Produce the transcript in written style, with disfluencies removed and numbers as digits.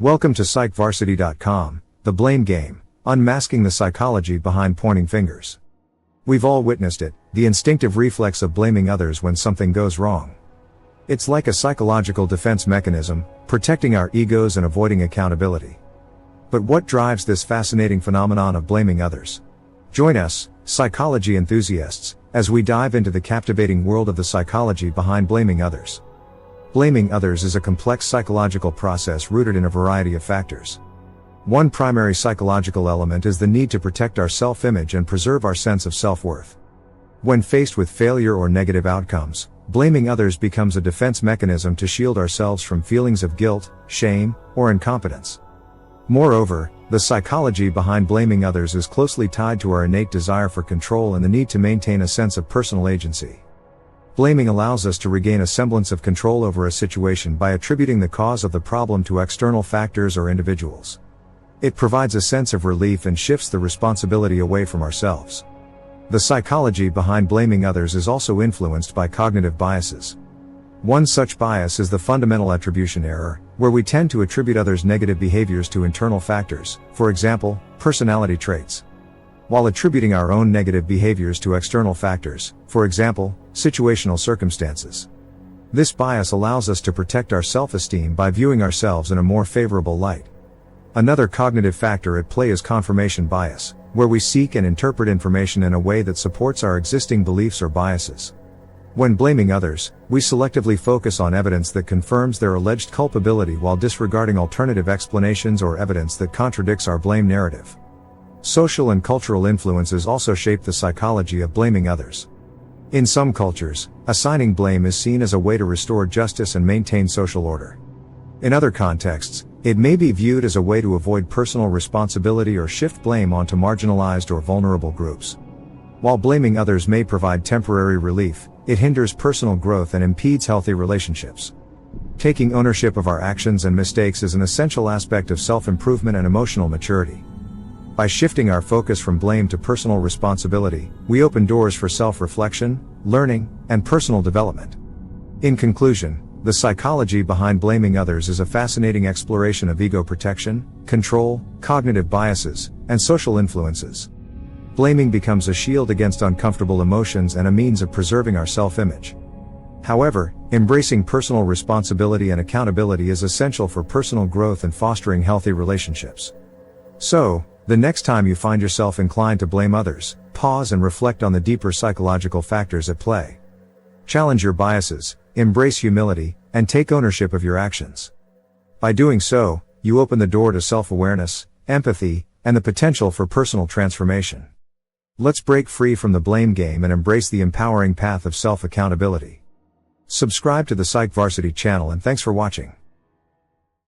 Welcome to psychvarsity.com, the blame game, unmasking the psychology behind pointing fingers. We've all witnessed it, the instinctive reflex of blaming others when something goes wrong. It's like a psychological defense mechanism, protecting our egos and avoiding accountability. But what drives this fascinating phenomenon of blaming others? Join us, psychology enthusiasts, as we dive into the captivating world of the psychology behind blaming others. Blaming others is a complex psychological process rooted in a variety of factors. One primary psychological element is the need to protect our self-image and preserve our sense of self-worth. When faced with failure or negative outcomes, blaming others becomes a defense mechanism to shield ourselves from feelings of guilt, shame, or incompetence. Moreover, the psychology behind blaming others is closely tied to our innate desire for control and the need to maintain a sense of personal agency. Blaming allows us to regain a semblance of control over a situation by attributing the cause of the problem to external factors or individuals. It provides a sense of relief and shifts the responsibility away from ourselves. The psychology behind blaming others is also influenced by cognitive biases. One such bias is the fundamental attribution error, where we tend to attribute others' negative behaviors to internal factors, for example, personality traits, while attributing our own negative behaviors to external factors, for example, situational circumstances. This bias allows us to protect our self-esteem by viewing ourselves in a more favorable light. Another cognitive factor at play is confirmation bias, where we seek and interpret information in a way that supports our existing beliefs or biases. When blaming others, we selectively focus on evidence that confirms their alleged culpability while disregarding alternative explanations or evidence that contradicts our blame narrative. Social and cultural influences also shape the psychology of blaming others. In some cultures, assigning blame is seen as a way to restore justice and maintain social order. In other contexts, it may be viewed as a way to avoid personal responsibility or shift blame onto marginalized or vulnerable groups. While blaming others may provide temporary relief, it hinders personal growth and impedes healthy relationships. Taking ownership of our actions and mistakes is an essential aspect of self-improvement and emotional maturity. By shifting our focus from blame to personal responsibility, we open doors for self-reflection, learning, and personal development. In conclusion, the psychology behind blaming others is a fascinating exploration of ego protection, control, cognitive biases, and social influences. Blaming becomes a shield against uncomfortable emotions and a means of preserving our self-image. However, embracing personal responsibility and accountability is essential for personal growth and fostering healthy relationships. So, the next time you find yourself inclined to blame others, pause and reflect on the deeper psychological factors at play. Challenge your biases, embrace humility, and take ownership of your actions. By doing so, you open the door to self-awareness, empathy, and the potential for personal transformation. Let's break free from the blame game and embrace the empowering path of self-accountability. Subscribe to the Psych Varsity channel and thanks for watching.